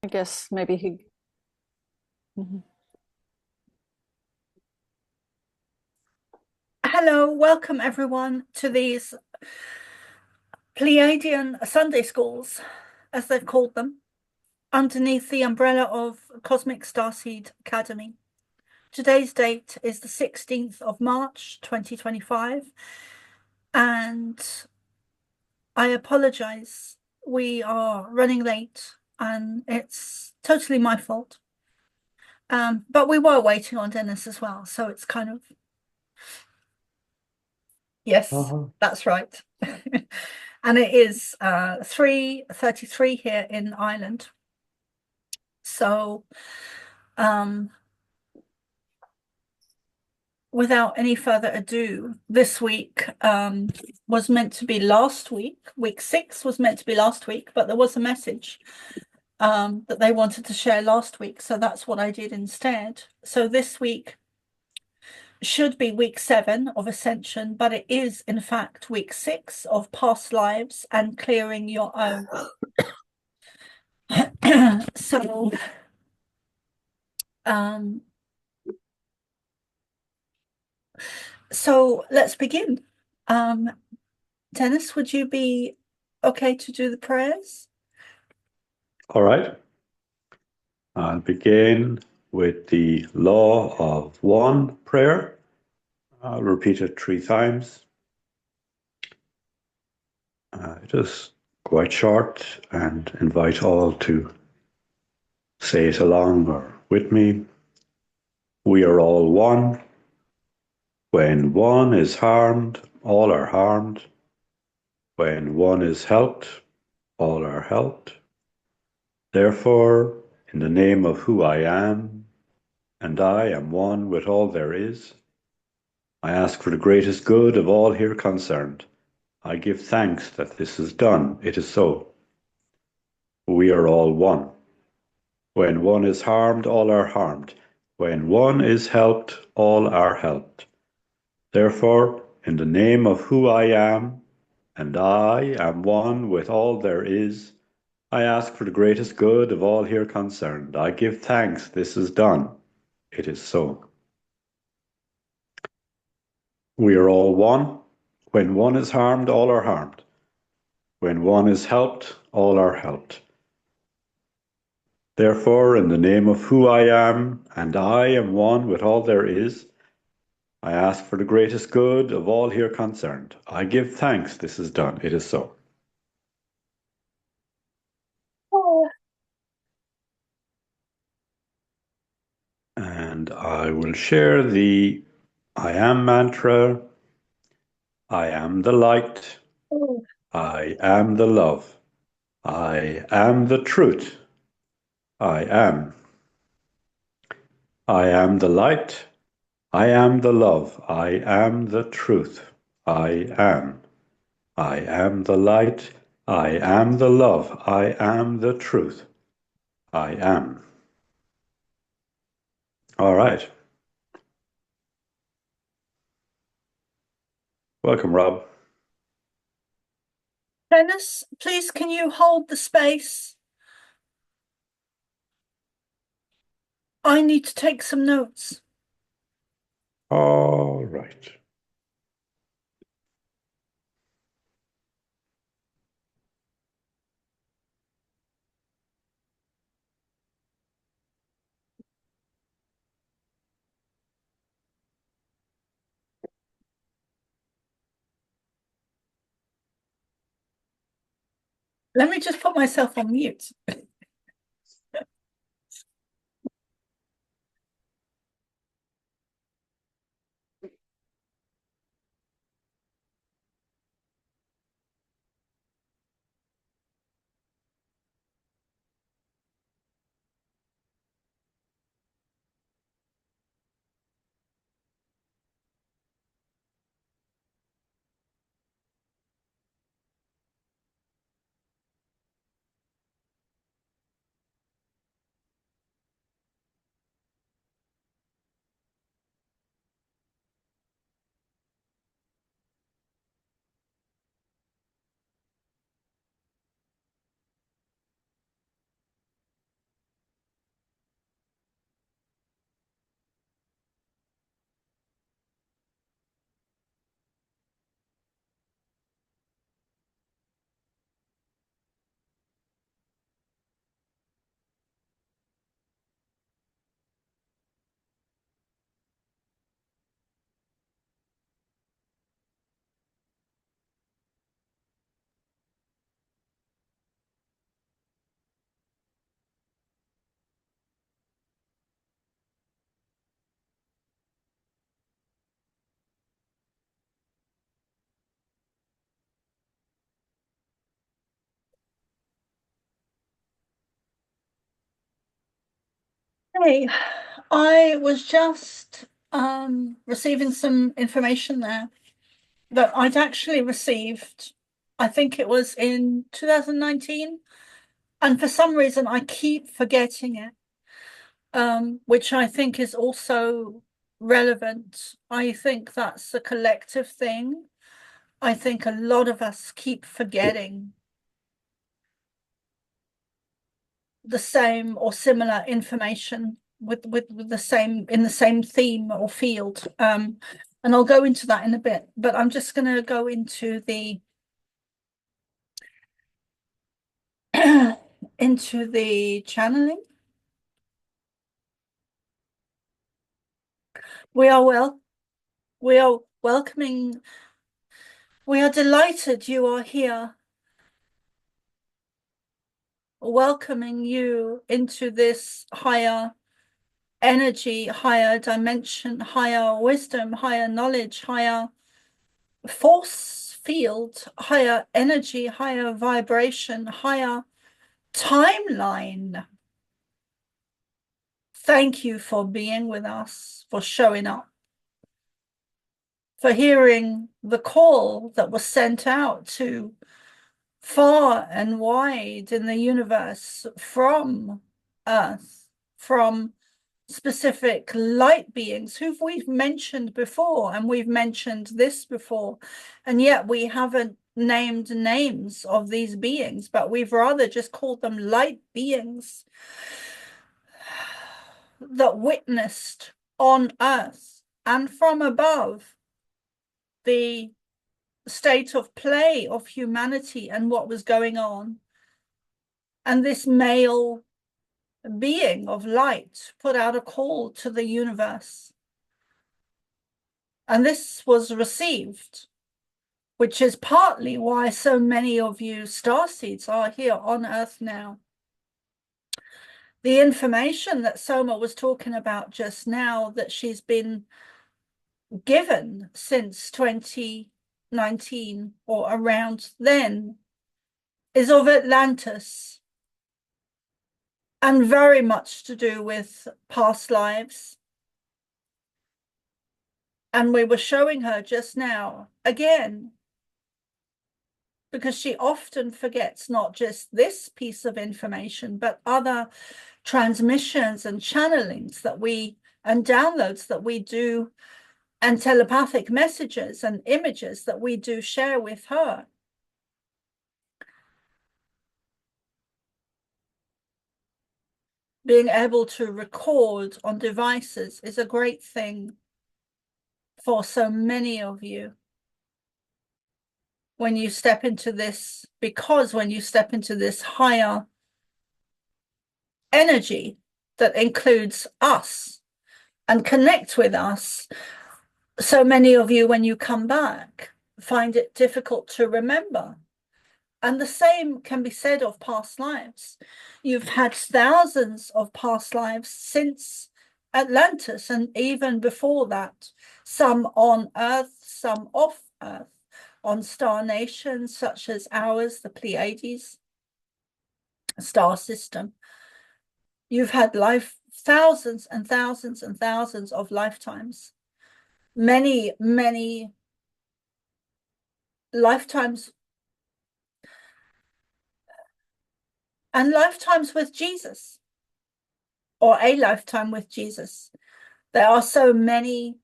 I guess maybe he. Mhm. Hello, welcome everyone to these Pleiadian Sunday schools, as they've called them, underneath the umbrella of Cosmic Starseed Academy. Today's date is the 16th of March, 2025, and I apologize. We are running late and it's totally my fault. But we were waiting on Dennis as well, so it's kind of, yes, Uh-huh. that's right. And it is 3:33 here in Ireland. So, um, without any further ado, this week was meant to be last week. Week 6 was meant to be last week, but there was a message that they wanted to share last week. So that's what I did instead. So this week should be week 7 of Ascension, but it is in fact week 6 of past lives and clearing your own. So, um, so let's begin. Um, Dennis, would you be okay to do the prayers? All right. I'll begin with the law of one prayer. I'll repeat it 3 times. It is quite short and invite all to say it along or with me. We are all one. When one is harmed, all are harmed. When one is helped, all are helped. Therefore, in the name of who I am, and I am one with all there is, I ask for the greatest good of all here concerned. I give thanks that this is done. It is so. We are all one. When one is harmed, all are harmed. When one is helped, all are helped. Therefore, in the name of who I am, and I am one with all there is, I ask for the greatest good of all here concerned. I give thanks this is done. It is so. We are all one. When one is harmed, all are harmed. When one is helped, all are helped. Therefore, in the name of who I am, and I am one with all there is, I ask for the greatest good of all here concerned. I give thanks this is done. It is so. Oh. And I will share the I am mantra. I am the light. Oh. I am the love. I am the truth. I am. I am the light. I am the love. I am the truth. I am. I am the light. I am the love. I am the truth. I am. All right. Welcome, Rob. Dennis, please can you hold the space? I need to take some notes. All right. Let me just put myself on mute. Okay, I was just receiving some information there that I'd actually received, I think it was in 2019, and for some reason I keep forgetting it, which I think is also relevant. I think that's a collective thing. I think a lot of us keep forgetting the same or similar information with the same in the same theme or field, and I'll go into that in a bit, but I'm just going to go into the into the channeling. We are welcoming, we are delighted you are here, welcoming you into this higher energy, higher dimension, higher wisdom, higher knowledge, higher force field, higher energy, higher vibration, higher timeline. Thank you for being with us, for showing up, for hearing the call that was sent out to far and wide in the universe from Earth, from specific light beings who we've mentioned before, and we've mentioned this before, and yet we haven't named names of these beings, but we've rather just called them light beings that witnessed on Earth and from above the state of play of humanity and what was going on. And this male being of light put out a call to the universe. And this was received, which is partly why so many of you starseeds are here on Earth now. The information that Soma was talking about just now, that she's been given since 2019 or around then, is of Atlantis, and very much to do with past lives. And we were showing her just now again, because she often forgets not just this piece of information, but other transmissions and channelings that we, and downloads that we do, and telepathic messages and images that we do share with her. Being able to record on devices is a great thing for so many of you. When you step into this, because when you step into this higher energy that includes us and connect with us, so many of you, when you come back, find it difficult to remember. And the same can be said of past lives. You've had thousands of past lives since Atlantis, and even before that, some on Earth, some off Earth, on star nations such as ours, the Pleiades star system. You've had thousands and thousands and thousands of lifetimes. Many, many lifetimes, and lifetimes with Jesus, or a lifetime with Jesus. There are so many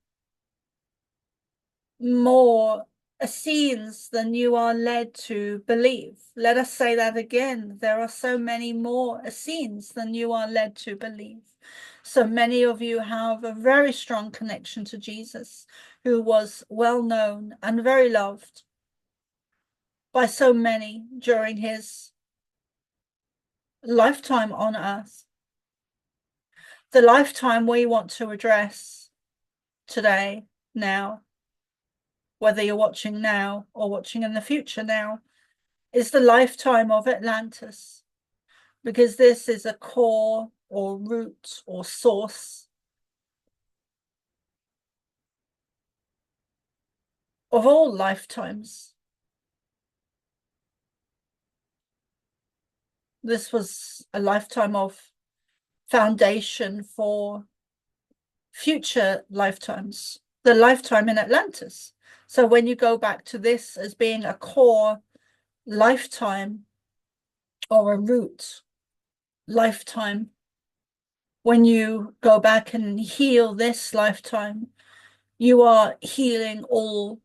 more scenes than you are led to believe. Let us say that again. There are so many more scenes than you are led to believe. So many of you have a very strong connection to Jesus, who was well known and very loved by so many during his lifetime on Earth. The lifetime we want to address today, now, whether you're watching now or watching in the future now, is the lifetime of Atlantis, because this is a core or root or source of all lifetimes. This was a lifetime of foundation for future lifetimes, the lifetime in Atlantis. So when you go back to this as being a core lifetime or a root lifetime, when you go back and heal this lifetime, you are healing all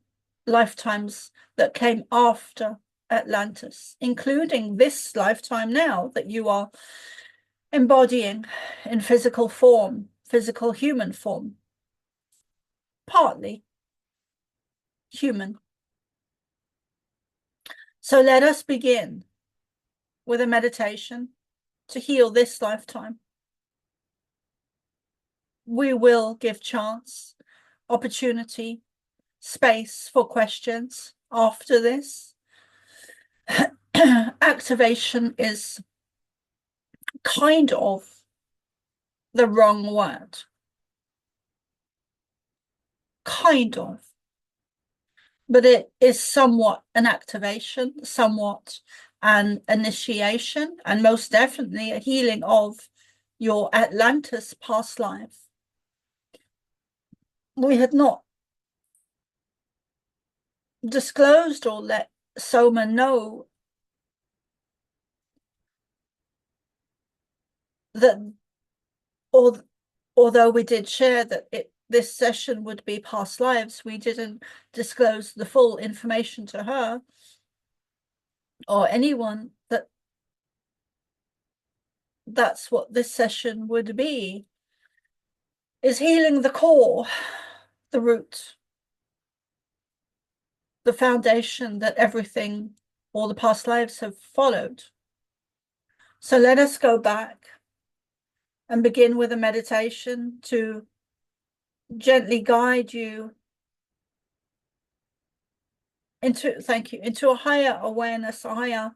lifetimes that came after Atlantis, including this lifetime now that you are embodying in physical form, physical human form, partly human. So let us begin with a meditation to heal this lifetime. We will give chance, opportunity, space for questions after this. Activation is kind of the wrong word. Kind of. But it is somewhat an activation, somewhat an initiation, and most definitely a healing of your Atlantis past life. We had not disclosed or let Soma know that, although we did share that this session would be past lives, we didn't disclose the full information to her or anyone that that's what this session would be, is healing the core, the root, the foundation that everything, all the past lives have followed. So let us go back and begin with a meditation to gently guide you into, thank you, into a higher awareness, a higher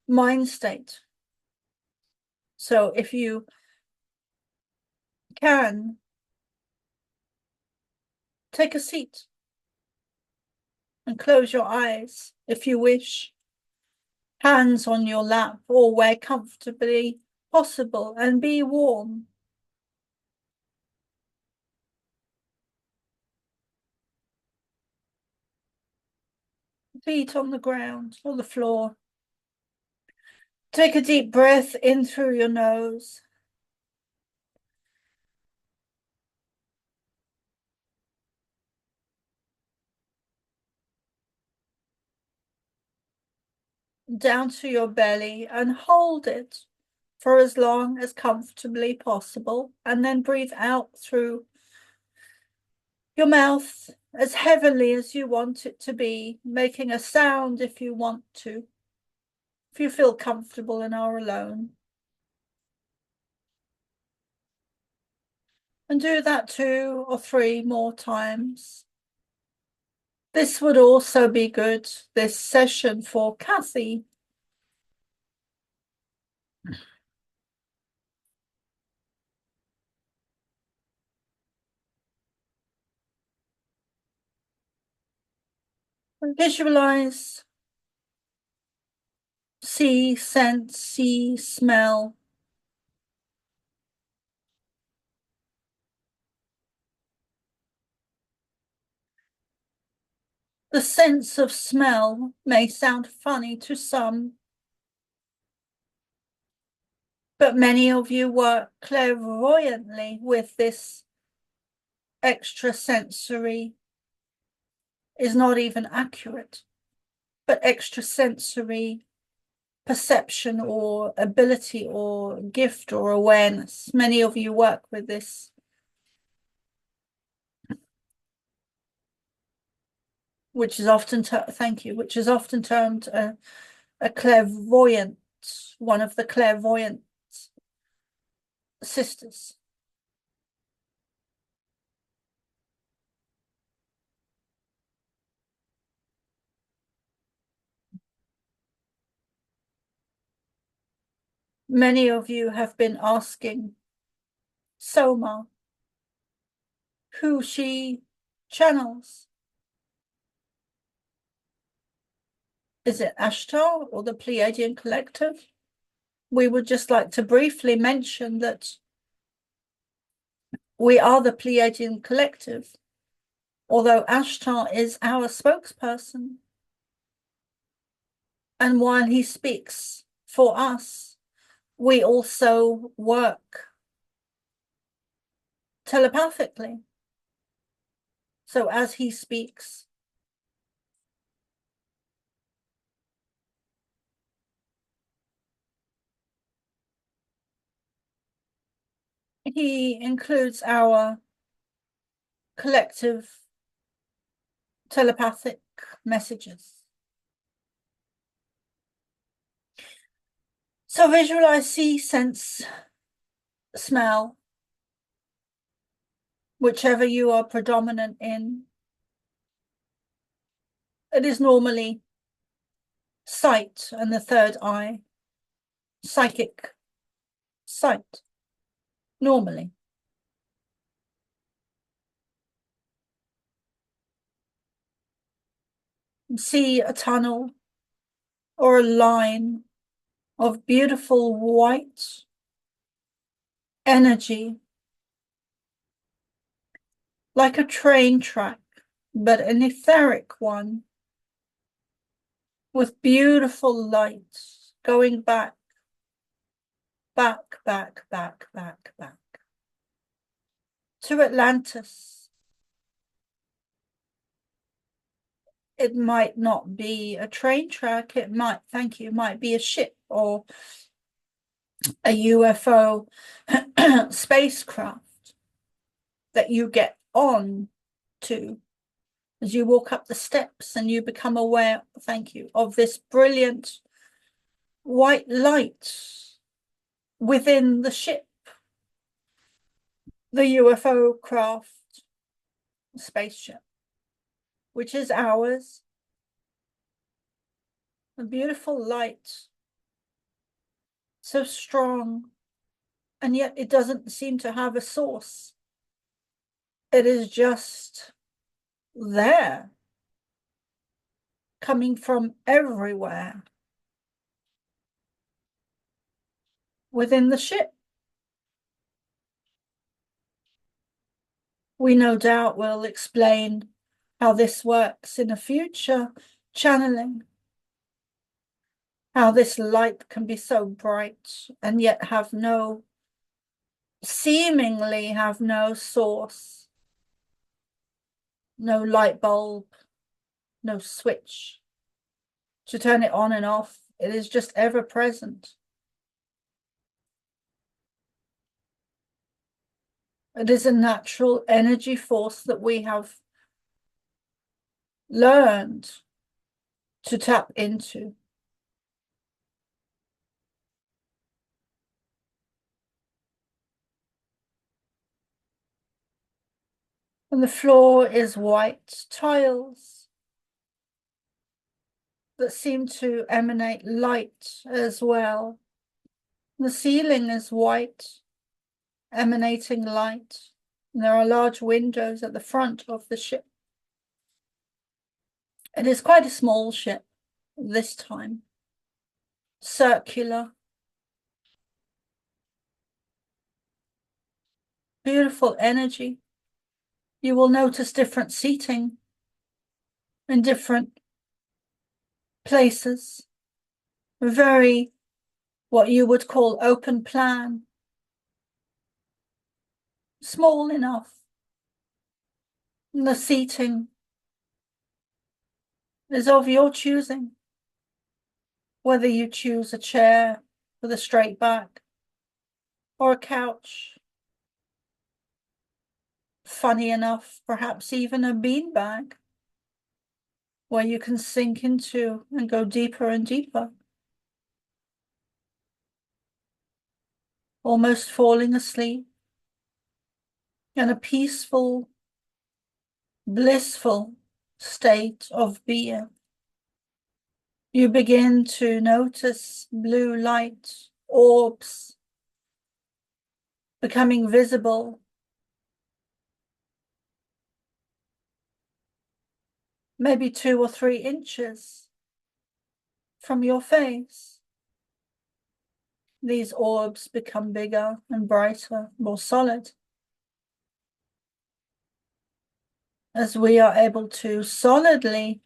mind state. So if you can, take a seat and close your eyes if you wish. Hands on your lap or where comfortably possible, and be warm. Feet on the ground or the floor. Take a deep breath in through your nose. Down to your belly and hold it for as long as comfortably possible, and then breathe out through your mouth as heavily as you want it to be, making a sound if you want to, if you feel comfortable and are alone. And do that 2 or 3 more times. This would also be good, this session, for Kathy. And visualize, see, sense, see, smell. The sense of smell may sound funny to some, but many of you work clairvoyantly with this extrasensory, is not even accurate, but extrasensory perception or ability or gift or awareness. Many of you work with this. Which is often, thank you, which is often termed a clairvoyant, one of the clairvoyant sisters. Many of you have been asking Soma who she channels. Is it Ashtar or the Pleiadian collective? we would just like to briefly mention that we are the Pleiadian collective, although Ashtar is our spokesperson. And while he speaks for us, we also work telepathically. So as he speaks, he includes our collective telepathic messages. So visualize, see, sense, smell, whichever you are predominant in. It is normally sight and the third eye, psychic sight, normally. See a tunnel or a line of beautiful white energy, like a train track, but an etheric one, with beautiful lights going back to Atlantis. It might not be a train track, it might, might be a ship or a UFO spacecraft that you get on to as you walk up the steps and you become aware, of this brilliant white light within the ship, the UFO craft, spaceship, which is ours. A beautiful light, so strong, and yet it doesn't seem to have a source. It is just there, coming from everywhere within the ship. We no doubt will explain how this works in a future channeling, how this light can be so bright and yet seemingly have no source, no light bulb, no switch to turn it on and off. It is just ever present. It is a natural energy force that we have learned to tap into. And the floor is white tiles that seem to emanate light as well. The ceiling is white, emanating light. And there are large windows at the front of the ship. It is quite a small ship this time, circular. Beautiful energy. You will notice different seating in different places. Very, what you would call open plan. Small enough. And the seating is of your choosing. Whether you choose a chair with a straight back or a couch. Funny enough, perhaps even a beanbag where you can sink into and go deeper and deeper. Almost falling asleep in a peaceful, blissful state of being. You begin to notice blue light orbs becoming visible. Maybe 2 or 3 inches from your face. these orbs become bigger and brighter, more solid, as we are able to solidly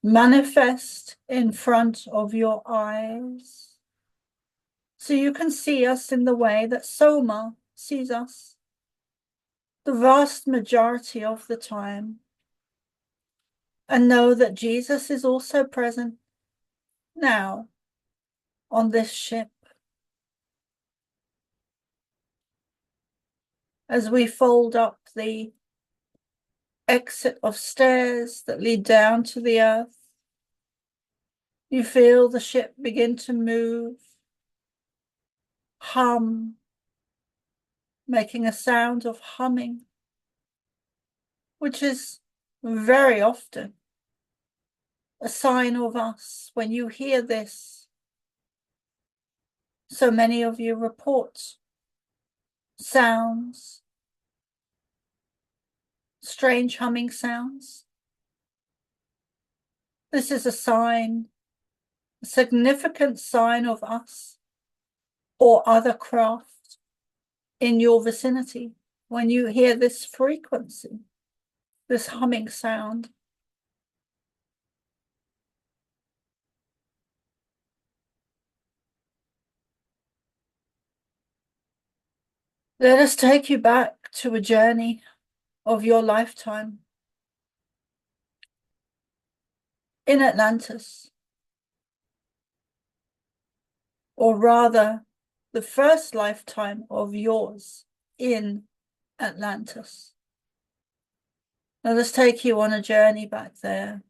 manifest in front of your eyes. So you can see us in the way that Soma sees us, the vast majority of the time, and know that Jesus is also present now on this ship. As we fold up the exit of stairs that lead down to the earth, you feel the ship begin to move, hum, making a sound of humming, which is very often a sign of us. When you hear this, so many of you report sounds, strange humming sounds. This is a sign, a significant sign of us or other craft in your vicinity. When you hear this frequency, this humming sound, let us take you back to a journey of your lifetime in Atlantis, or rather, the first lifetime of yours in Atlantis. Let us take you on a journey back there.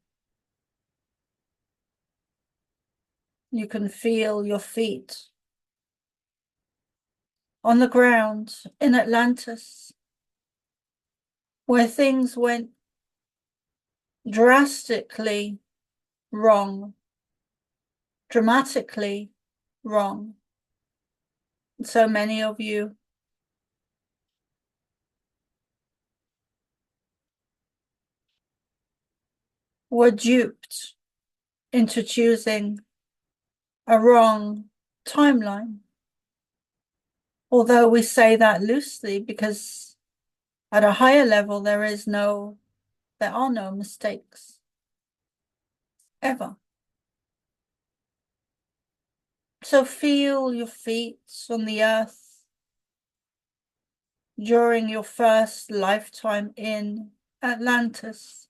You can feel your feet on the ground in Atlantis, where things went drastically wrong, dramatically wrong. So many of you were duped into choosing a wrong timeline. Although we say that loosely, because at a higher level there are no mistakes ever. So feel your feet on the earth during your first lifetime in Atlantis.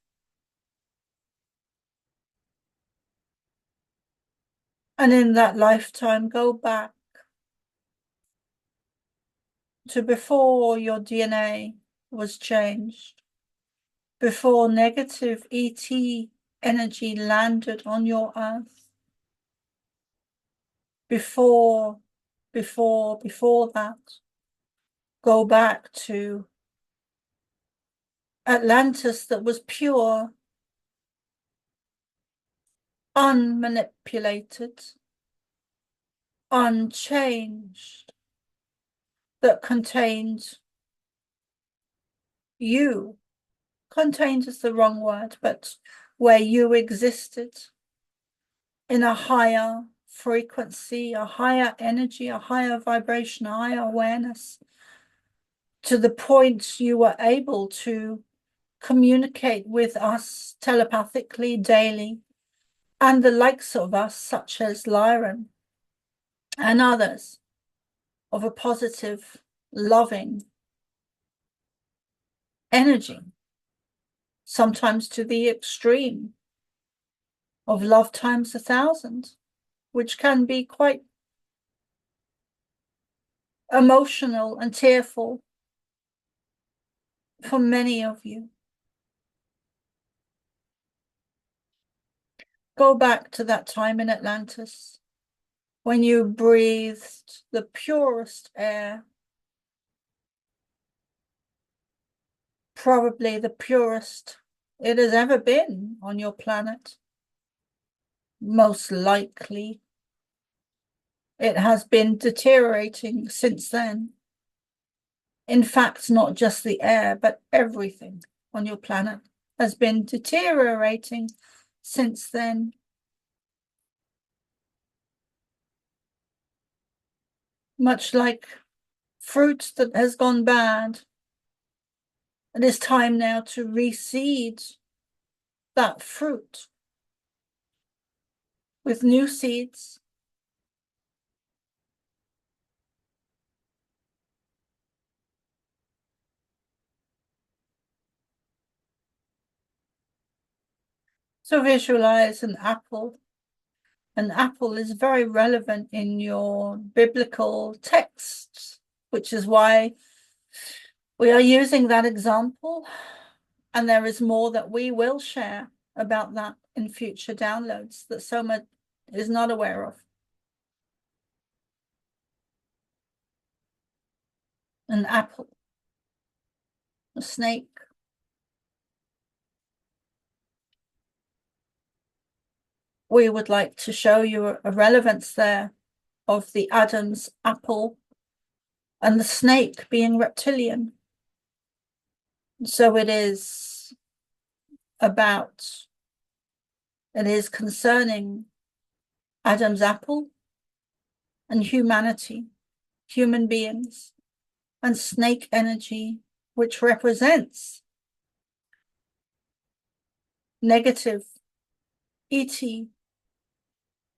And in that lifetime, go back to before your DNA was changed, before negative ET energy landed on your earth, before that. Go back to Atlantis that was pure, unmanipulated, unchanged, that contained you. Contained is the wrong word, but where you existed in a higher frequency, a higher energy, a higher vibration, a higher awareness, to the point you were able to communicate with us telepathically daily, and the likes of us, such as Lyran and others, of a positive, loving energy, sometimes to the extreme of love times 1,000, which can be quite emotional and tearful for many of you. Go back to that time in Atlantis when you breathed the purest air, probably the purest it has ever been on your planet. Most likely, it has been deteriorating since then. In fact, not just the air, but everything on your planet has been deteriorating since then. much like fruit that has gone bad. It is time now to reseed that fruit with new seeds. So visualize an apple. An apple is very relevant in your biblical texts, which is why we are using that example. And there is more that we will share about that in future downloads that Soma is not aware of. An apple, a snake. We would like to show you a relevance there of the Adam's apple and the snake being reptilian. So it is concerning Adam's apple and humanity, human beings, and snake energy, which represents negative ET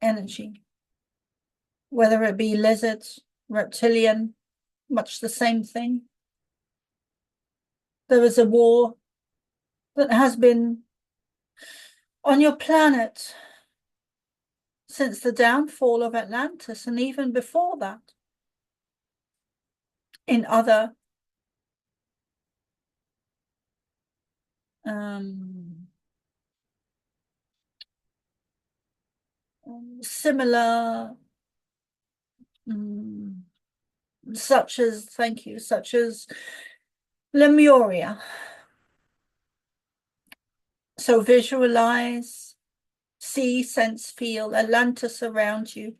energy, whether it be lizard, reptilian, much the same thing. There is a war that has been on your planet since the downfall of Atlantis, and even before that, in other similar, such as Lemuria. So visualize, see, sense, feel Atlantis around you.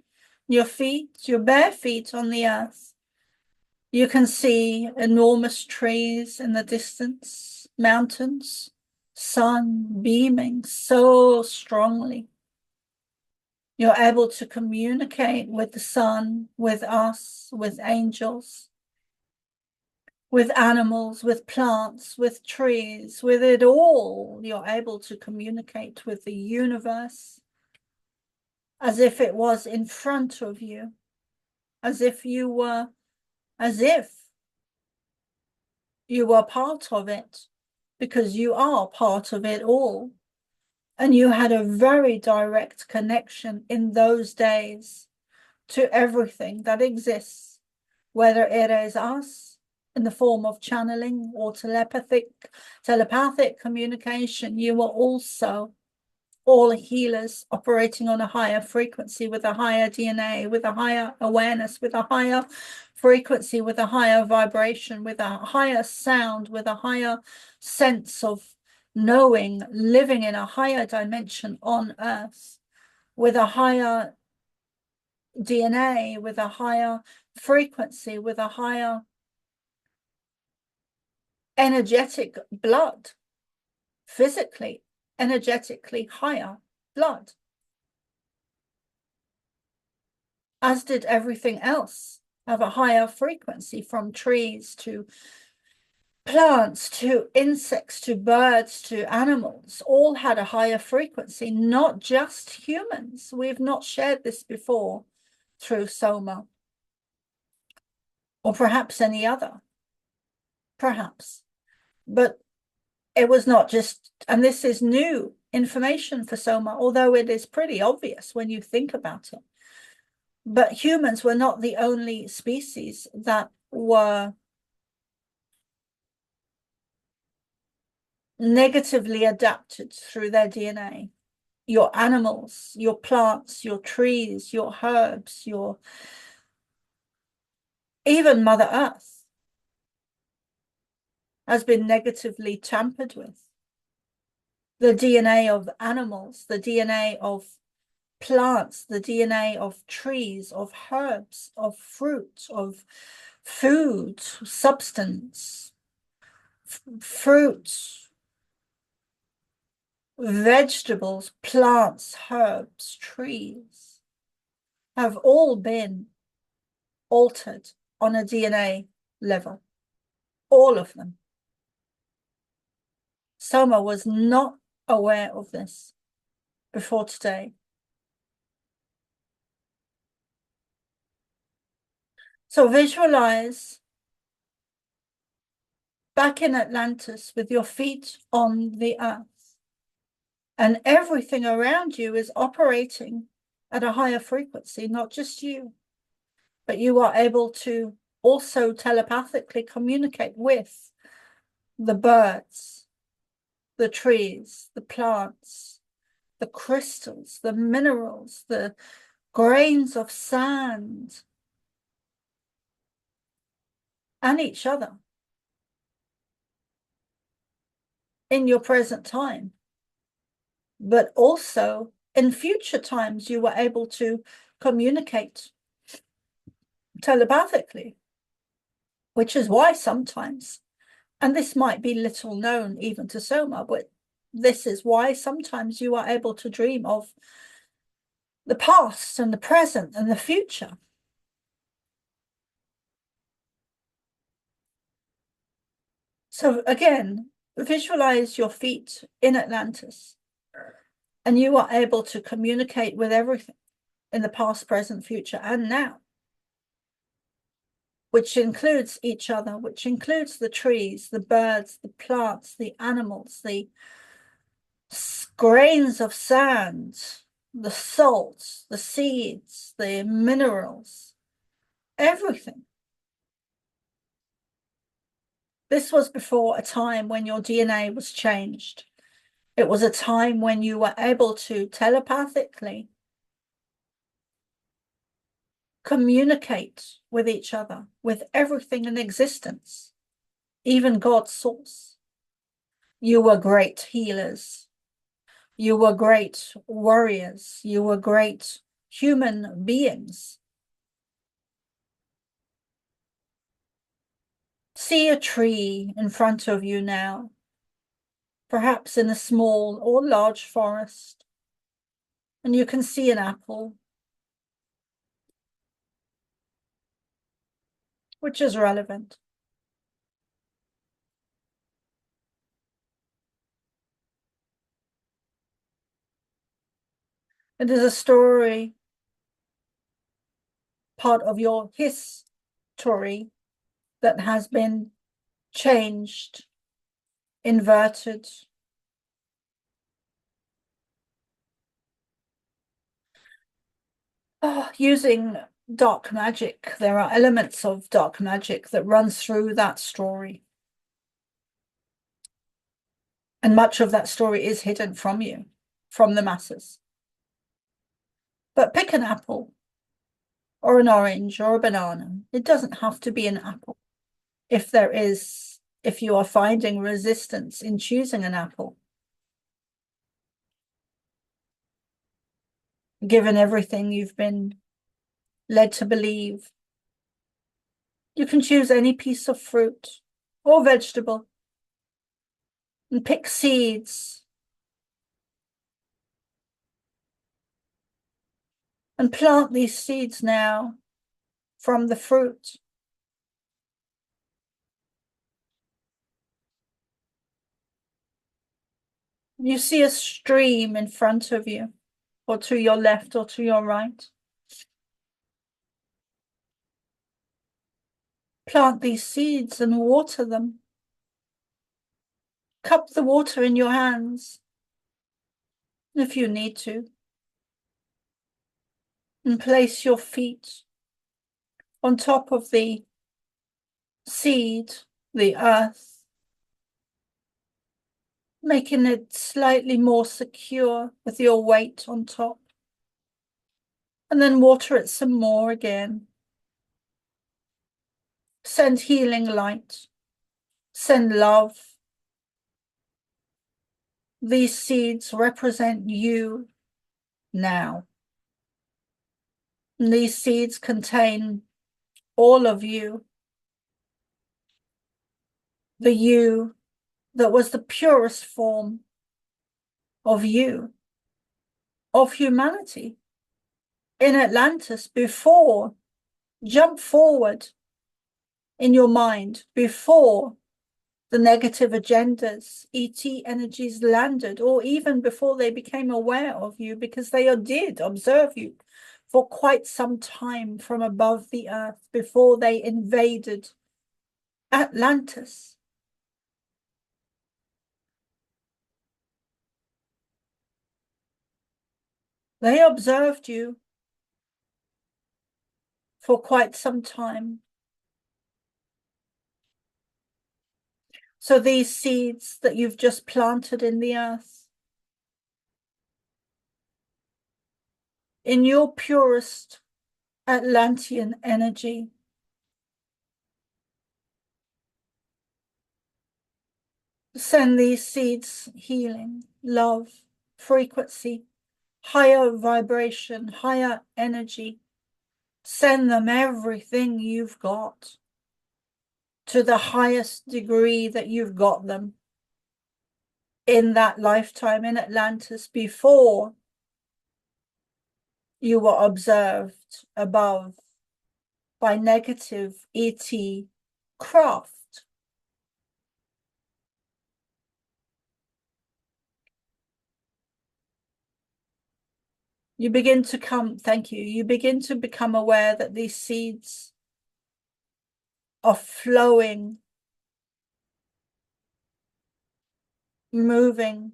Your feet, your bare feet on the earth. You can see enormous trees in the distance, mountains, sun beaming so strongly. You're able to communicate with the sun, with us, with angels, with animals, with plants, with trees, with it all. You're able to communicate with the universe as if it was in front of you, as if you were part of it, because you are part of it all. And you had a very direct connection in those days to everything that exists, whether it is us in the form of channeling or telepathic communication. You were also all healers operating on a higher frequency, with a higher DNA, with a higher awareness, with a higher frequency, with a higher vibration, with a higher sound, with a higher sense of knowing, living in a higher dimension on Earth, with a higher DNA, with a higher frequency, with a higher energetic blood, physically, energetically higher blood, as did everything else have a higher frequency, from trees to plants to insects to birds to animals, all had a higher frequency, not just humans. We've not shared this before through Soma, or perhaps any other, perhaps, but it was not just, and this is new information for Soma, although it is pretty obvious when you think about it. But humans were not the only species that were negatively adapted through their DNA. Your animals, your plants, your trees, your herbs, even Mother Earth has been negatively tampered with. The DNA of animals, the DNA of plants, the DNA of trees, of herbs, of fruit, of food, substance, fruits, vegetables, plants, herbs, trees have all been altered on a DNA level. All of them. Soma was not aware of this before today. So visualize back in Atlantis with your feet on the earth, and everything around you is operating at a higher frequency, not just you, but you are able to also telepathically communicate with the birds, the trees, the plants, the crystals, the minerals, the grains of sand, and each other in your present time. But also in future times, you were able to communicate telepathically, which is why sometimes, and this might be little known even to Soma, but this is why sometimes you are able to dream of the past and the present and the future. So again, visualize your feet in Atlantis, and you are able to communicate with everything in the past, present, future, and now, which includes each other, which includes the trees, the birds, the plants, the animals, the grains of sand, the salts, the seeds, the minerals, everything. This was before a time when your DNA was changed. It was a time when you were able to telepathically communicate with each other, with everything in existence, even God's source. You were great healers. You were great warriors. You were great human beings. See a tree in front of you now, perhaps in a small or large forest, and you can see an apple, which is relevant. It is a story, part of your history, that has been changed, inverted. Using dark magic, there are elements of dark magic that runs through that story. And much of that story is hidden from you, from the masses. But pick an apple, or an orange, or a banana. It doesn't have to be an apple. If you are finding resistance in choosing an apple, given everything you've been led to believe, you can choose any piece of fruit or vegetable and pick seeds and plant these seeds now from the fruit. You see a stream in front of you, or to your left or to your right. Plant these seeds and water them. Cup the water in your hands, if you need to, and place your feet on top of the seed, the earth, making it slightly more secure with your weight on top. And then water it some more again. Send healing light. Send love. These seeds represent you now. And these seeds contain all of you. The you that was the purest form of you, of humanity, in Atlantis before Jump forward in your mind before the negative agendas, ET energies landed, or even before they became aware of you, because they did observe you for quite some time from above the earth before they invaded Atlantis. They observed you for quite some time. So these seeds that you've just planted in the earth, in your purest Atlantean energy, send these seeds healing, love, frequency, higher vibration, higher energy. Send them everything you've got to the highest degree that you've got them in that lifetime in Atlantis before you were observed above by negative ET craft. You begin to you begin to become aware that these seeds are flowing, moving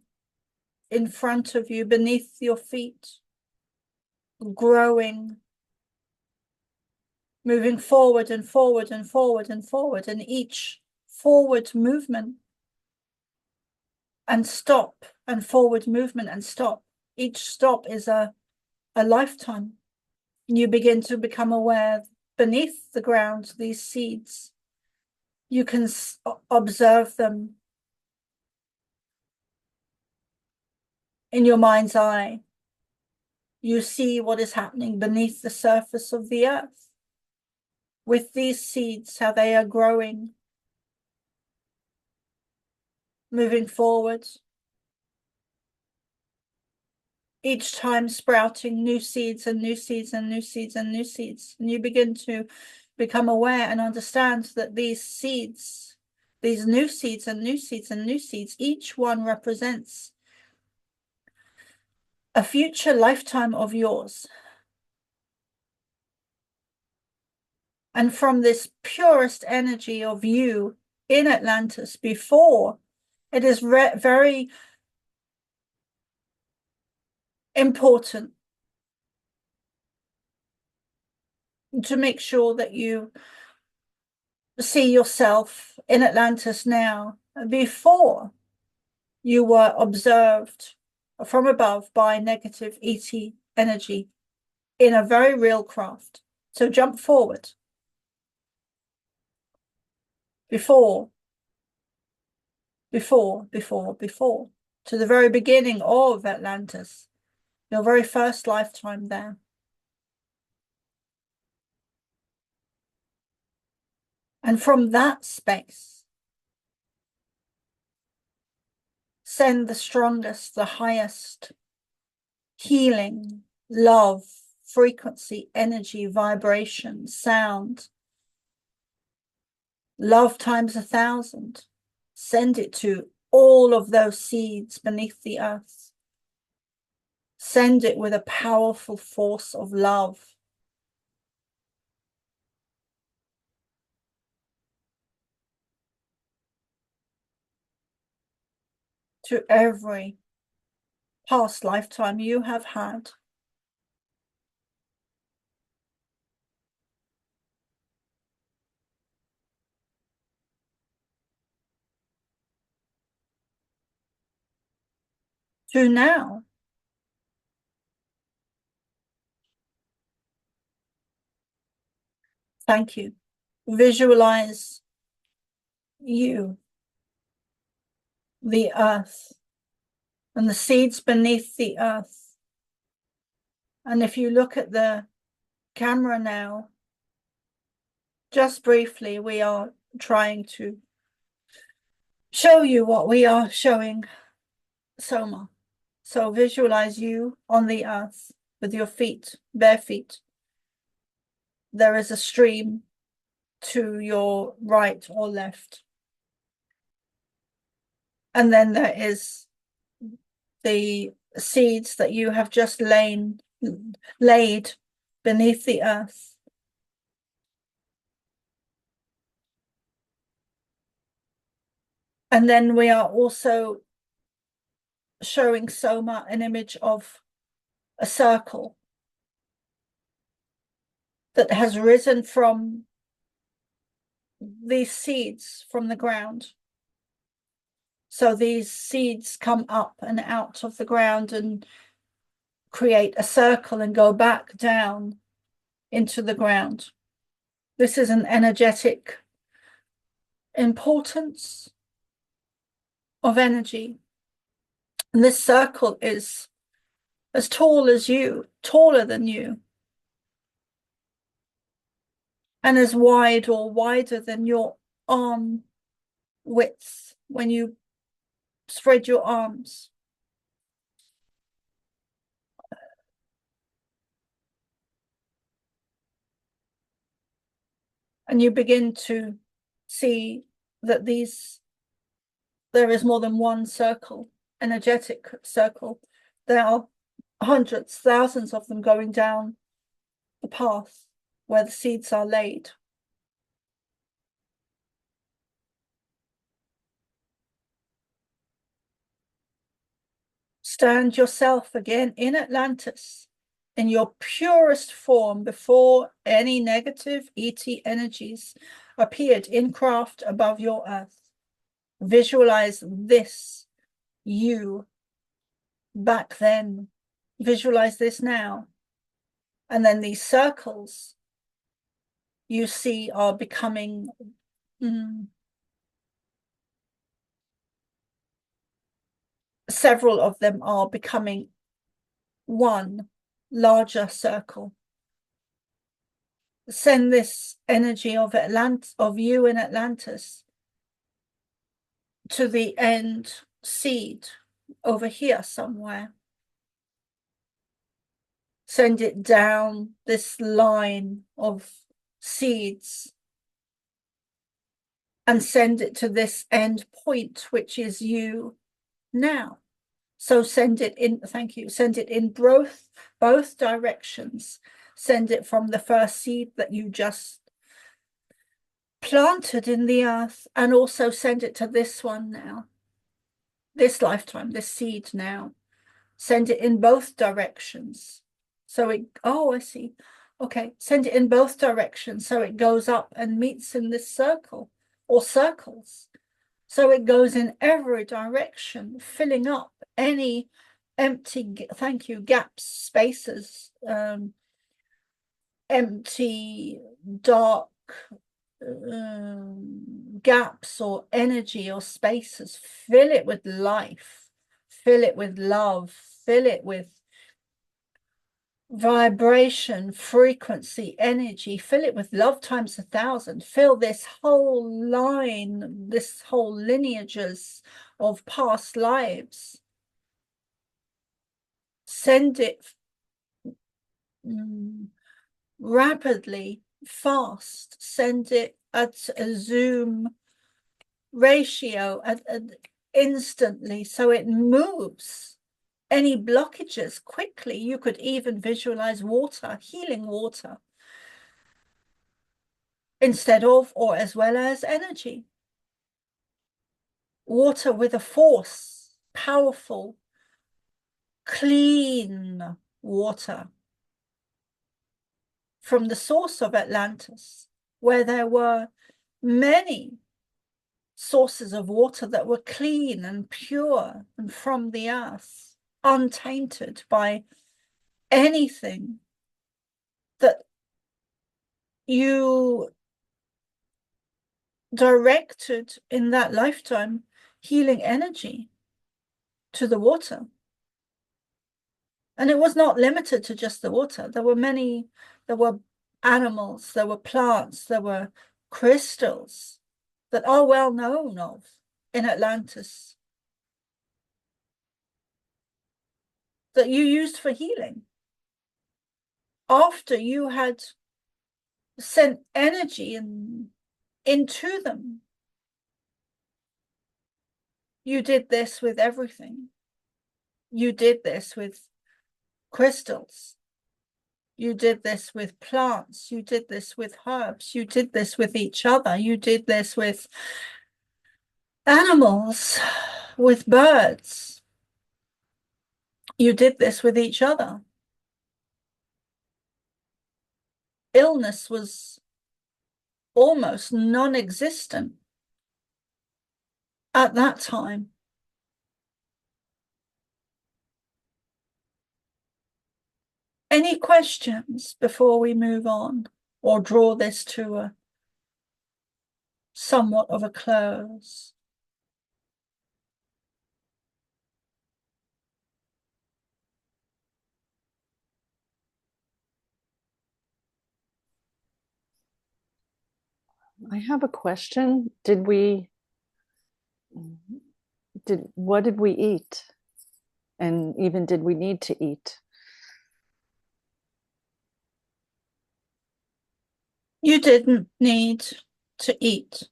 in front of you, beneath your feet, growing, moving forward and forward and forward and forward, and each forward movement and stop and forward movement and stop. Each stop is a lifetime. You begin to become aware beneath the ground, these seeds, you can observe them in your mind's eye. You see what is happening beneath the surface of the earth with these seeds, how they are growing, moving forward, each time sprouting new seeds and new seeds and new seeds and new seeds. And you begin to become aware and understand that these seeds, these new seeds and new seeds and new seeds, each one represents a future lifetime of yours. And from this purest energy of you in Atlantis before, it is very important to make sure that you see yourself in Atlantis now before you were observed from above by negative ET energy in a very real craft. So jump forward before to the very beginning of Atlantis, your very first lifetime there. And from that space, send the strongest, the highest healing, love, frequency, energy, vibration, sound, love times 1,000. Send it to all of those seeds beneath the earth. Send it with a powerful force of love. To every past lifetime you have had. To now. Thank you. Visualize you, the earth, and the seeds beneath the earth. And if you look at the camera now, just briefly, we are trying to show you what we are showing Soma. So visualize you on the earth with your feet, bare feet, there is a stream to your right or left. And then there is the seeds that you have just laid beneath the earth. And then we are also showing Soma an image of a circle that has risen from these seeds from the ground. So these seeds come up and out of the ground and create a circle and go back down into the ground. This is an energetic importance of energy. And this circle is as tall as you, taller than you, and as wide or wider than your arm width when you spread your arms. And you begin to see that there is more than one circle, energetic circle. There are hundreds, thousands of them going down the path where the seeds are laid. Stand yourself again in Atlantis, in your purest form, before any negative ET energies appeared in craft above your earth. Visualize this, you, back then. Visualize this now. And then these circles you see are becoming several of them are becoming one larger circle. Send this energy of you in Atlantis to the end seed over here somewhere. Send it down this line of seeds and send it to this end point, which is you now. So send it in, thank you, send it in both directions. Send it from the first seed that you just planted in the earth, and also send it to this one now, this lifetime, this seed now. Send it in both directions. So it, oh, I see. Okay, send it in both directions so it goes up and meets in this circle or circles. So it goes in every direction, filling up any empty, thank you, gaps, spaces, empty, dark gaps or energy or spaces. Fill it with life, fill it with love, fill it with vibration, frequency, energy. Fill it with love times 1,000. Fill this whole line, this whole lineages of past lives. Send it rapidly, fast. Send it at a zoom ratio, at instantly, so it moves any blockages quickly. You could even visualize water, healing water, instead of or as well as energy. Water with a force, powerful, clean water from the source of Atlantis, where there were many sources of water that were clean and pure and from the earth, untainted by anything that you directed in that lifetime, healing energy to the water. And it was not limited to just the water. There were animals, there were plants, there were crystals that are well known of in Atlantis that you used for healing. After you had sent energy into them. You did this with everything. You did this with crystals. You did this with plants. You did this with herbs. You did this with each other. You did this with animals, with birds. You did this with each other. Illness was almost non-existent at that time. Any questions before we move on or draw this to a somewhat of a close? I have a question. What did we eat? And even did we need to eat? You didn't need to eat.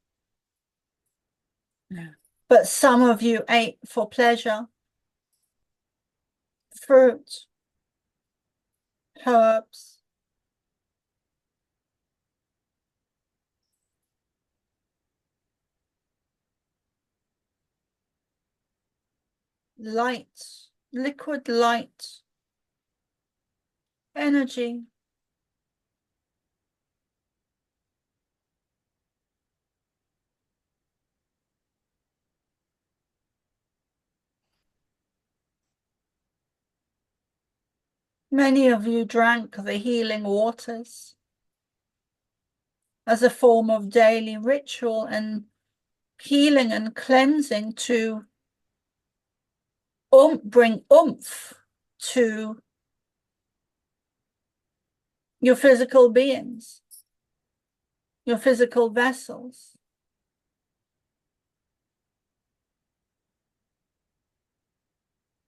Yeah. But some of you ate for pleasure. Fruit, herbs, light, liquid light, energy. Many of you drank the healing waters as a form of daily ritual and healing and cleansing to bring oomph to your physical beings, your physical vessels.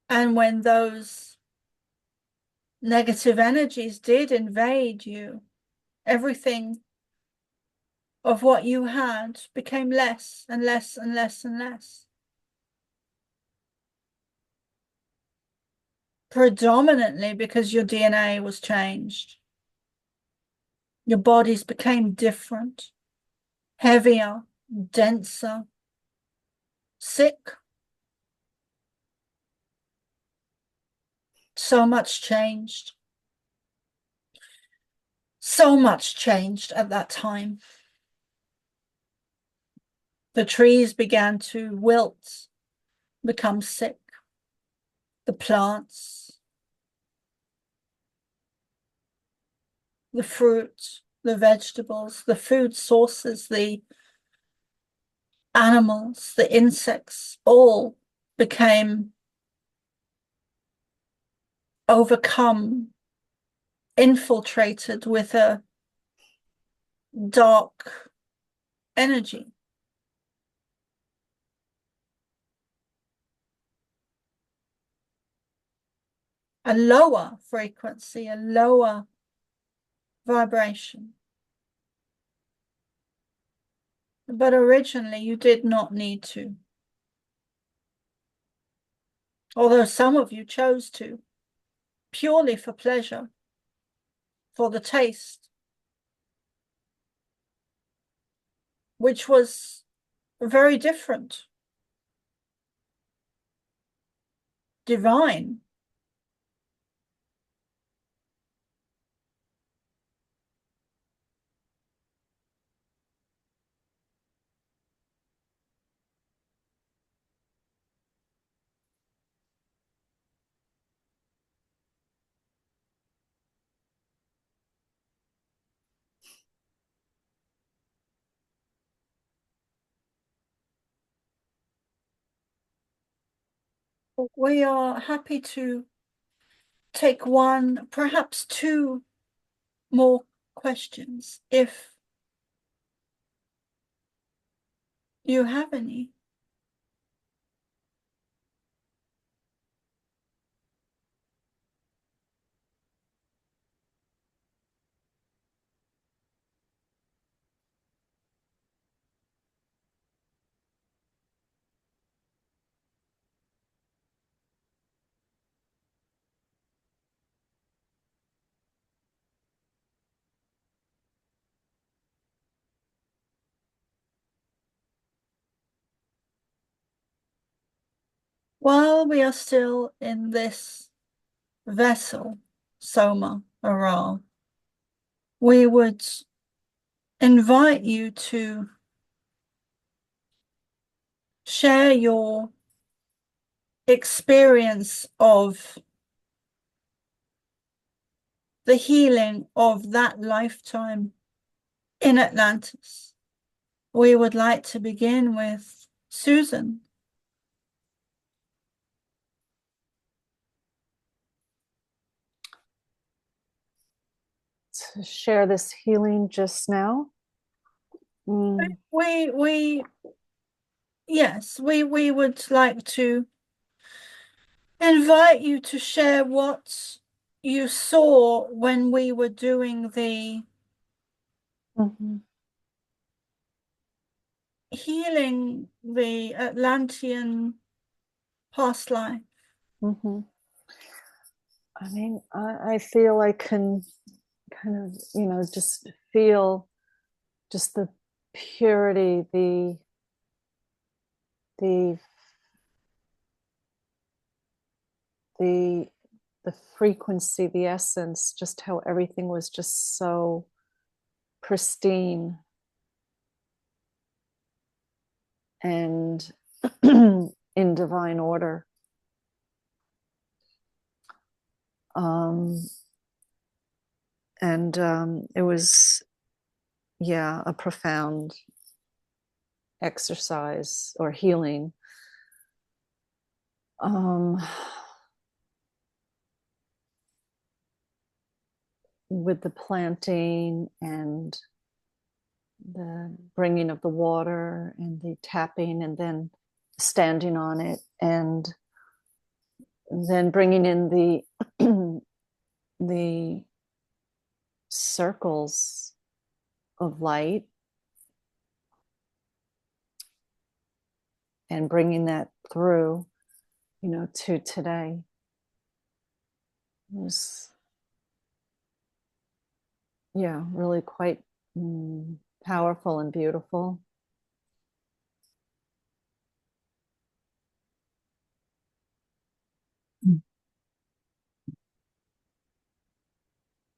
And when those negative energies did invade you, everything of what you had became less and less and less and less. Predominantly because your DNA was changed. Your bodies became different, heavier, denser, sick. So much changed. So much changed at that time. The trees began to wilt, become sick. The plants, the fruit, the vegetables, the food sources, the animals, the insects, all became overcome, infiltrated with a dark energy. A lower frequency, a lower vibration. But originally you did not need to. Although some of you chose to, purely for pleasure, for the taste, which was very different, divine. We are happy to take one, perhaps two more questions, if you have any. While we are still in this vessel, Soma Aral, we would invite you to share your experience of the healing of that lifetime in Atlantis. We would like to begin with Susan. To share this healing just now. Yes, we would like to invite you to share what you saw when we were doing the healing the Atlantean past life. I mean, I feel I can kind of, just feel just the purity, the frequency, the essence, just how everything was just so pristine and in divine order. It was, a profound exercise or healing. With the planting and the bringing of the water and the tapping and then standing on it and then bringing in the circles of light and bringing that through, to today. It was, really quite powerful and beautiful.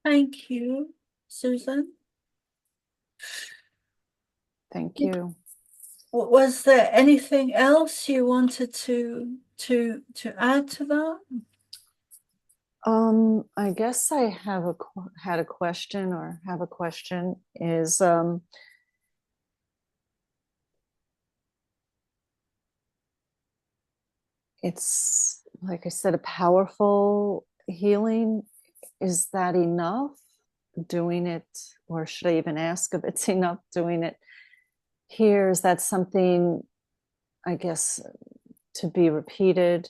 Thank you, Susan. Thank you. Was there anything else you wanted to add to that? I guess I have a question is it's, like I said, a powerful healing. Is that enough doing it, or should I even ask if it's enough doing it here? Is that something, I guess, to be repeated,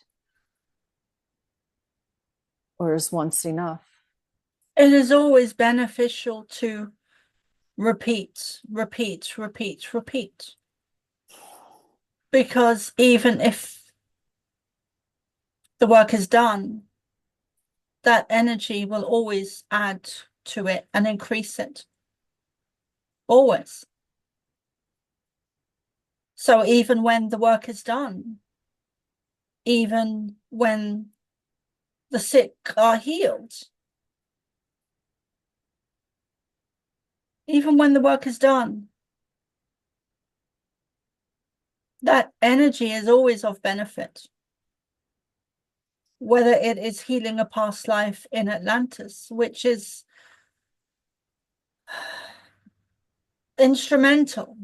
or is once enough? It is always beneficial to repeat. Because even if the work is done, that energy will always add to it and increase it. Always. So even when the work is done, even when the sick are healed, even when the work is done, that energy is always of benefit. Whether it is healing a past life in Atlantis, which is instrumental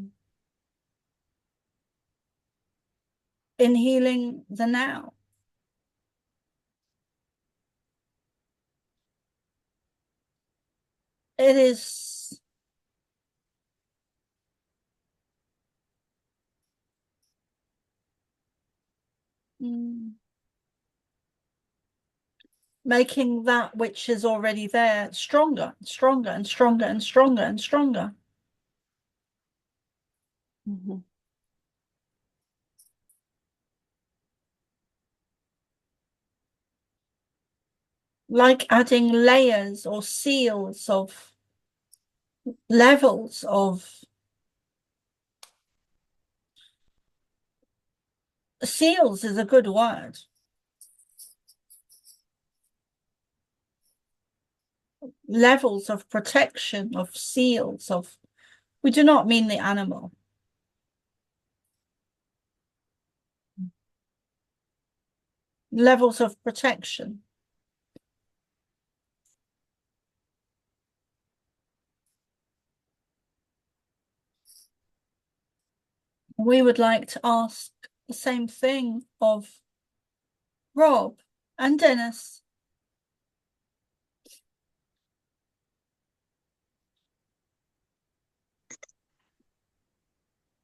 in healing the now. It is making that which is already there stronger, stronger and stronger and stronger and stronger. Like adding layers or seals of levels of Seals is a good word. Levels of protection of seals of, we do not mean the animal. Levels of protection. We would like to ask the same thing of Rob and Dennis.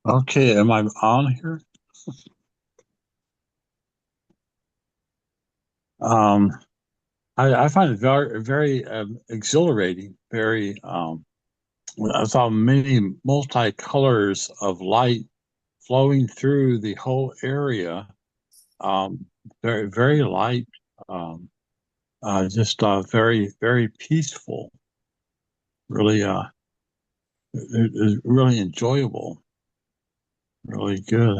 Okay, am I on here? I find it very exhilarating. I saw many multicolors of light flowing through the whole area. Very light. Um, just very peaceful. Really, it is really enjoyable. Really good.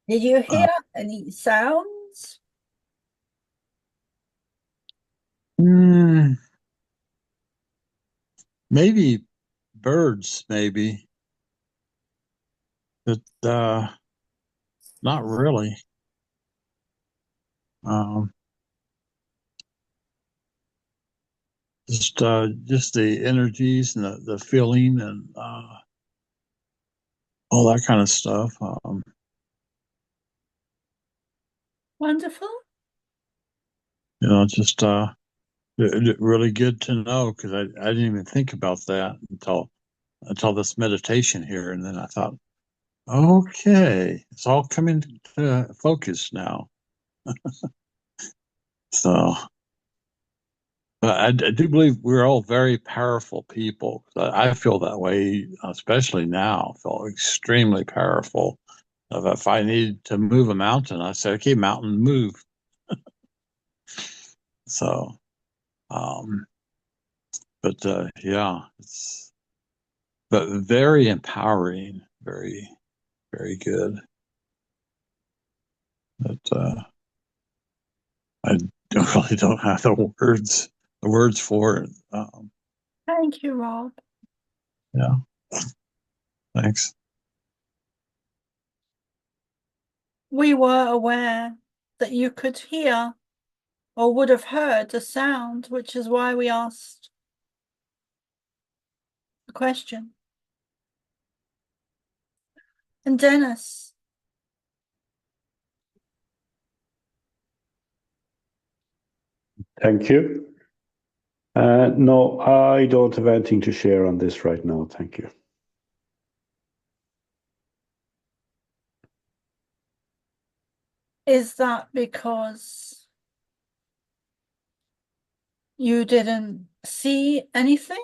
Did you hear any sounds? Hmm, maybe birds, maybe. But not really. Um, just the energies and the feeling and all that kind of stuff. Wonderful. Just really good to know because I didn't even think about that until this meditation here, and then I thought, okay, it's all coming to focus now. So, but I do believe we're all very powerful people. I feel that way, especially now. I feel extremely powerful. If I need to move a mountain, I say, okay, mountain, move. So, um, but yeah, it's but very empowering, very good. But I really don't have the words for it. Thank you, Rob. Yeah, thanks. We were aware that you could hear or would have heard the sound, which is why we asked the question. And Dennis, Thank you. No, I don't have anything to share on this right now. Thank you. is that because you didn't see anything?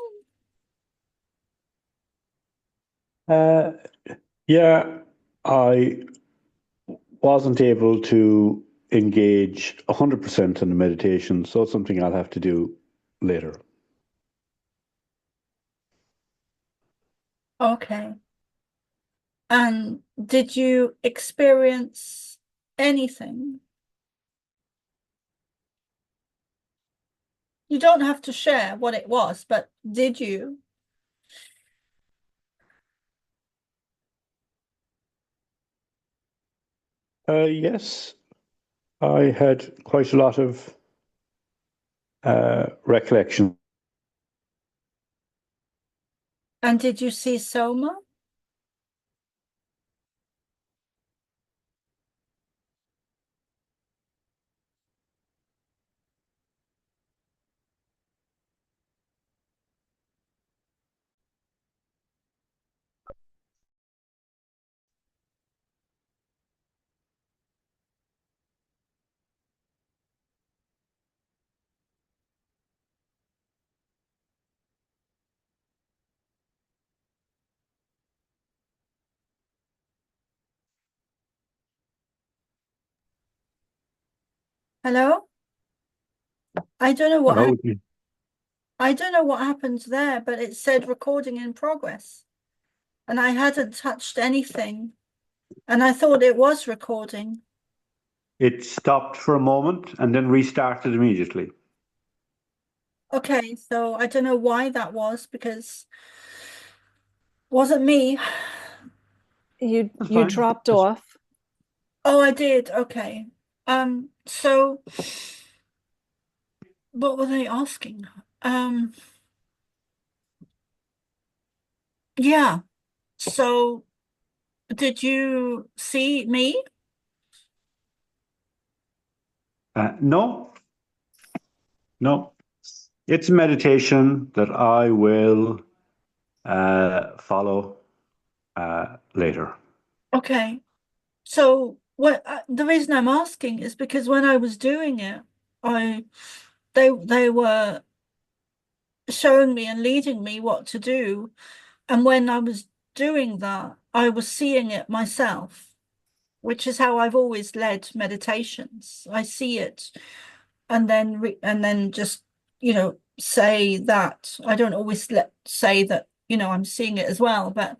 Yeah, I wasn't able to engage 100% in the meditation, so it's something I'll have to do later. Okay. And did you experience anything? You don't have to share what it was, but did you? Yes, I had quite a lot of recollection. And did you see Soma? Hello? I don't know what Hello. I don't know what happened there, but it said recording in progress. and I hadn't touched anything, and I thought it was recording. It stopped for a moment and then restarted immediately. Okay, so I don't know why that was, because it wasn't me. You That's you fine. dropped off. Oh, I did. Okay. So what were they asking? Yeah. So did you see me? No, no. It's a meditation that I will follow later. Okay. So what the reason I'm asking is because when I was doing it, they were showing me and leading me what to do, and when I was doing that, I was seeing it myself, which is how I've always led meditations. I see it and then just, say that. I don't always say that, I'm seeing it as well, but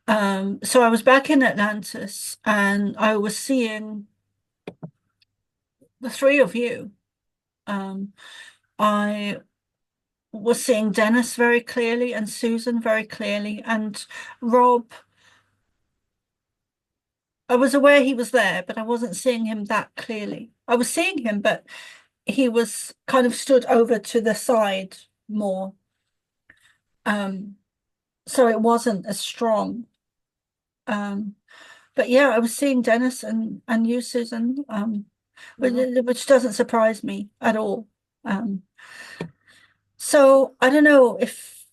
so I was back in Atlantis and I was seeing the three of you. I was seeing Dennis very clearly and Susan very clearly, and Rob. I was aware he was there, but I wasn't seeing him that clearly. I was seeing him, but he was kind of stood over to the side more. So it wasn't as strong. But yeah, I was seeing Dennis and you, Susan, which doesn't surprise me at all. So I don't know if,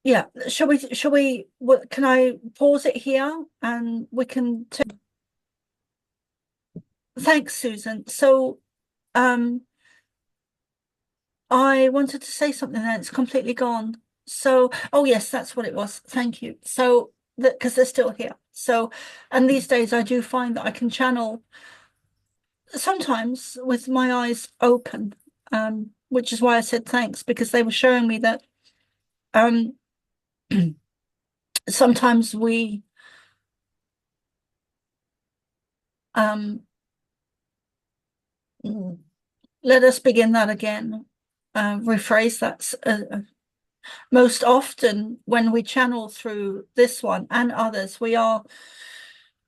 yeah, can I pause it here and we can thanks, Susan. So I wanted to say something and it's completely gone. So, oh yes, that's what it was. Thank you. So that because they're still here. So, and these days I do find that I can channel sometimes with my eyes open, which is why I said thanks, because they were showing me that um sometimes we um let us begin that again, rephrase that. Most often when we channel through this one and others, we are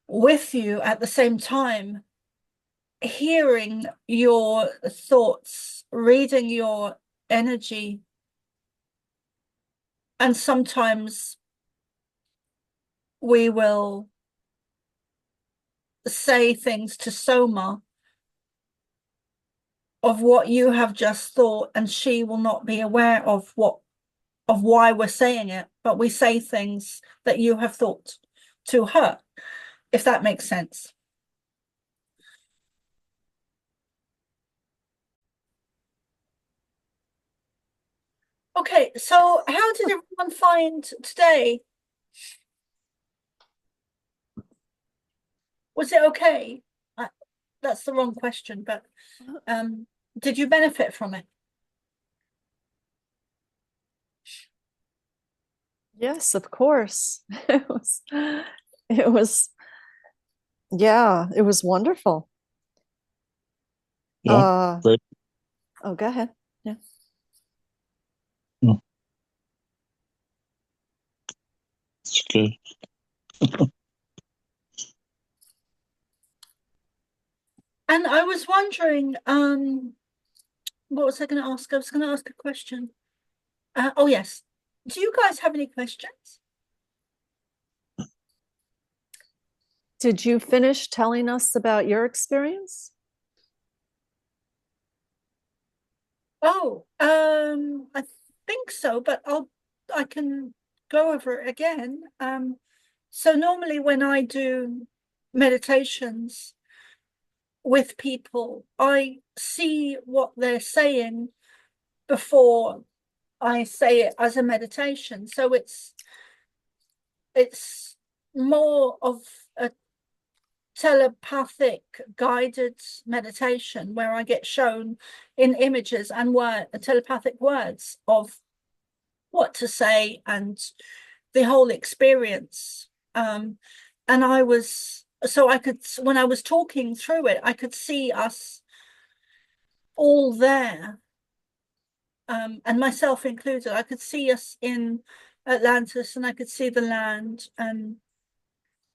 with you at the same time, hearing your thoughts, reading your energy, and sometimes we will say things to Soma of what you have just thought, and she will not be aware of why we're saying it, but we say things that you have thought to her, if that makes sense. Okay, so how did everyone find today? Was it okay? That's the wrong question, but did you benefit from it? Yes, of course. It was, yeah, it was wonderful. Yeah, great. Oh, go ahead. Yeah. It's good. And I was wondering, what was I going to ask? I was going to ask a question. Oh yes. Do you guys have any questions? Did you finish telling us about your experience? Oh, I think so, but I can go over it again. So normally when I do meditations with people, I see what they're saying before I say it as a meditation. So it's more of a telepathic guided meditation where I get shown in images and telepathic words of what to say and the whole experience. And when I was talking through it, I could see us all there, and myself included. I could see us in Atlantis, and I could see the land and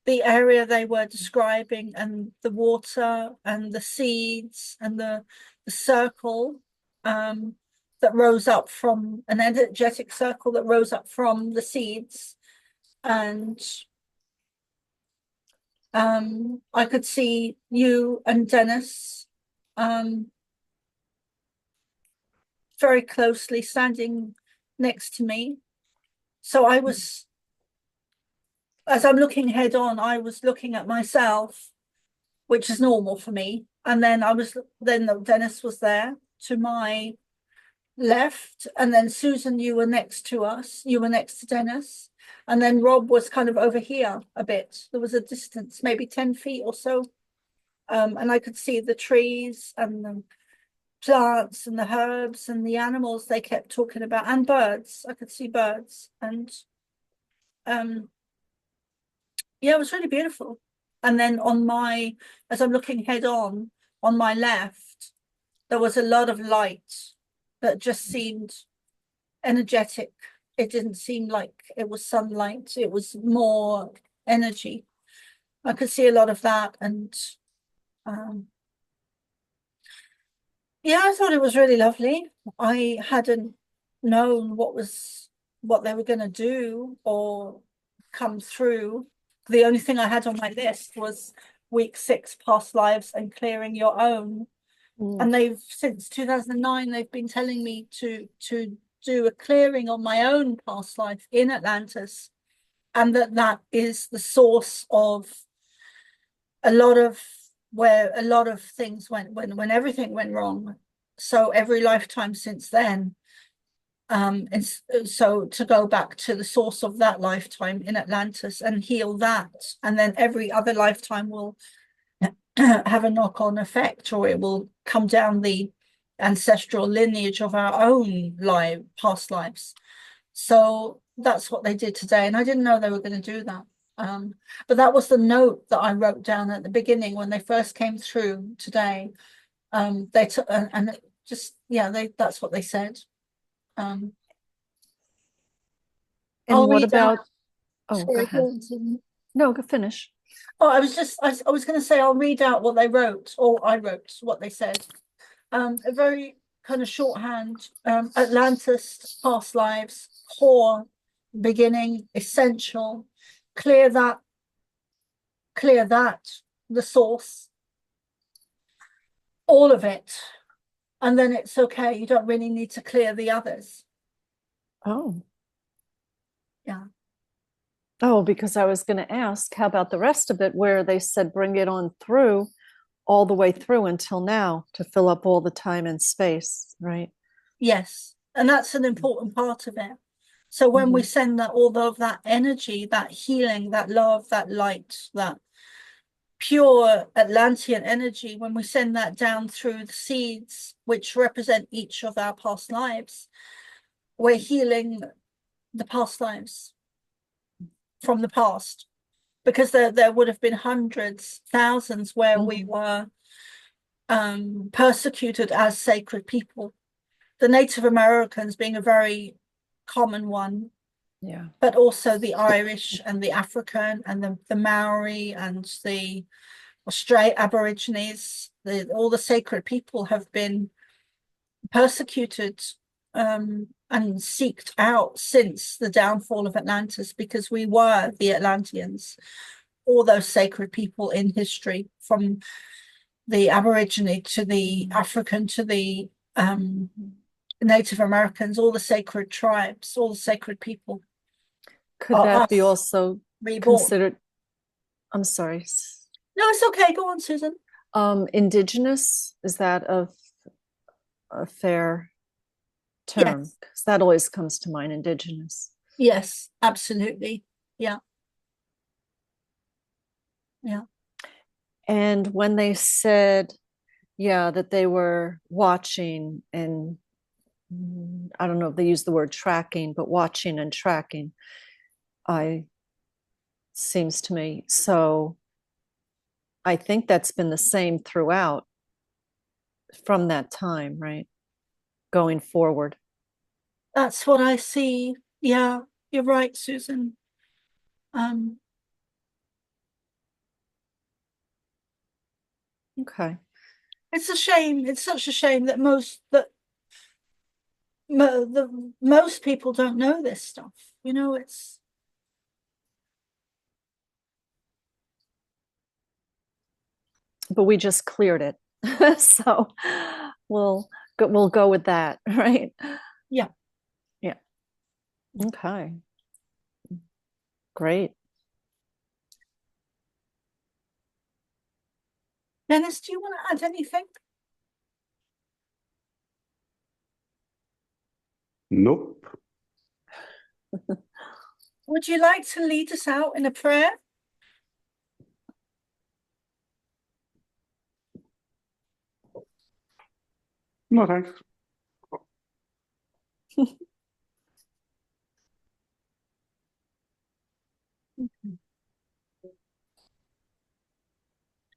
the area they were describing, and the water and the seeds and the circle that rose up from an energetic circle that rose up from the seeds. And I could see you and Dennis very closely standing next to me. So I was, as I'm looking head on, I was looking at myself, which is normal for me. And then Dennis was there to my left. And then Susan, you were next to us. You were next to Dennis. And then Rob was kind of over here a bit. There was a distance, maybe 10 feet or so. And I could see the trees and the plants and the herbs and the animals they kept talking about, and birds. I could see birds. And yeah, it was really beautiful. And then as I'm looking head on my left, there was a lot of light that just seemed energetic. It didn't seem like it was sunlight. It was more energy. I could see a lot of that. And yeah, I thought it was really lovely. I hadn't known what they were going to do or come through. The only thing I had on my list was week 6, past lives and clearing your own. And since 2009, they've been telling me to do a clearing on my own past life in Atlantis, and that is the source of a lot of things went when everything went wrong. So every lifetime since then, and so to go back to the source of that lifetime in Atlantis and heal that, and then every other lifetime will have a knock-on effect, or it will come down the ancestral lineage of our own past lives. So that's what they did today, and I didn't know they were going to do that. But that was the note that I wrote down at the beginning when they first came through today. They took and just that's what they said. And I'll what read about? out. Oh, Sorry, go ahead. No, go finish. Oh, I was going to say I'll read out what they wrote, or I wrote what they said. A very kind of shorthand. Atlantis, past lives, core, beginning, essential. Clear that, the source, all of it, and then it's okay. You don't really need to clear the others. Oh. Yeah. Oh, because I was going to ask, how about the rest of it, where they said bring it on through, all the way through until now, to fill up all the time and space, right? Yes, and that's an important part of it. So when we send that, all of that energy, that healing, that love, that light, that pure Atlantean energy, when we send that down through the seeds, which represent each of our past lives, we're healing the past lives from the past, because there would have been hundreds, thousands where we were persecuted as sacred people. The Native Americans being a very common one. Yeah. But also the Irish and the African and the Maori and the Australian Aborigines, all the sacred people have been persecuted and seeked out since the downfall of Atlantis, because we were the Atlanteans, all those sacred people in history, from the Aborigine to the African to the Native Americans, all the sacred tribes, all the sacred people. Could that be also reborn. Considered? I'm sorry. No, it's okay. Go on, Susan. Indigenous, is that a fair term? Yes. Because that always comes to mind, indigenous. Yes, absolutely. Yeah. Yeah. And when they said, that they were watching, and I don't know if they use the word tracking, but watching and tracking, seems to me. So I think that's been the same throughout from that time, right? Going forward. That's what I see. Yeah, you're right, Susan. Okay. It's a shame. It's such a shame that most people don't know this stuff. You know, it's but we just cleared it. So we'll go with that, right? yeah. Yeah. Okay. Great. Dennis, do you want to add anything? Nope. Would you like to lead us out in a prayer? No, thanks.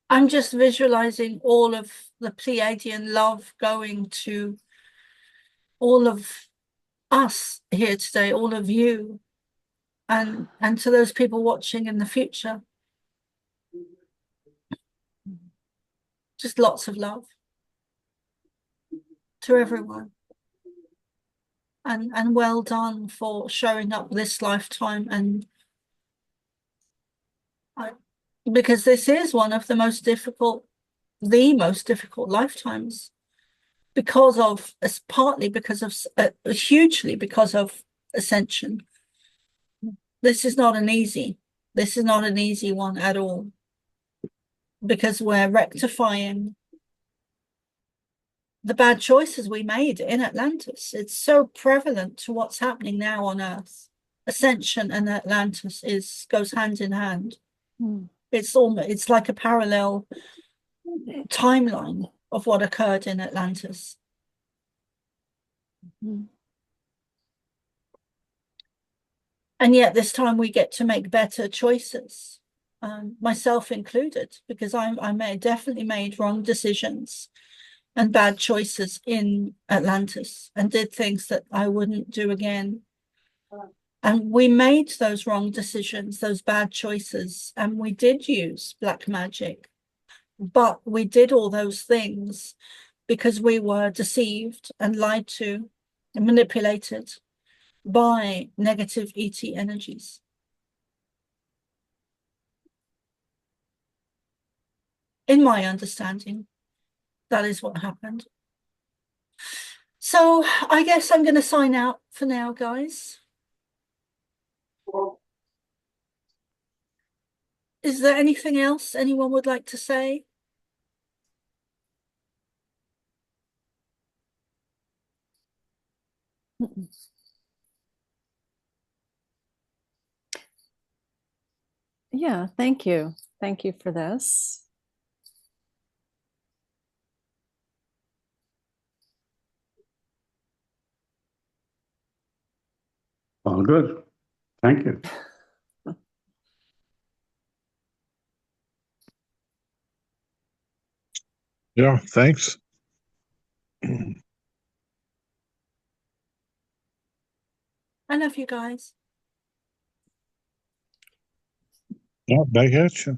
I'm just visualizing all of the Pleiadian love going to all of us here today, all of you, and to those people watching in the future. Just lots of love to everyone. And well done for showing up this lifetime, and because this is one of the most difficult lifetimes, because of partly because of hugely because of ascension. This is not an easy one at all, because we're rectifying the bad choices we made in Atlantis. It's so prevalent to what's happening now on Earth. Ascension and Atlantis goes hand in hand. It's like a parallel timeline of what occurred in Atlantis. And yet this time we get to make better choices, myself included, because I definitely made wrong decisions and bad choices in Atlantis and did things that I wouldn't do again. And we made those wrong decisions, those bad choices, and we did use black magic. But we did all those things because we were deceived and lied to and manipulated by negative ET energies. In my understanding, that is what happened. So I guess I'm going to sign out for now, guys. Is there anything else anyone would like to say? Yeah, thank you. Thank you for this. All good. Thank you. Yeah, thanks. I love you guys. Yeah, back at you.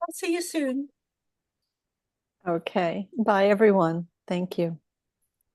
I'll see you soon. Okay. Bye, everyone. Thank you.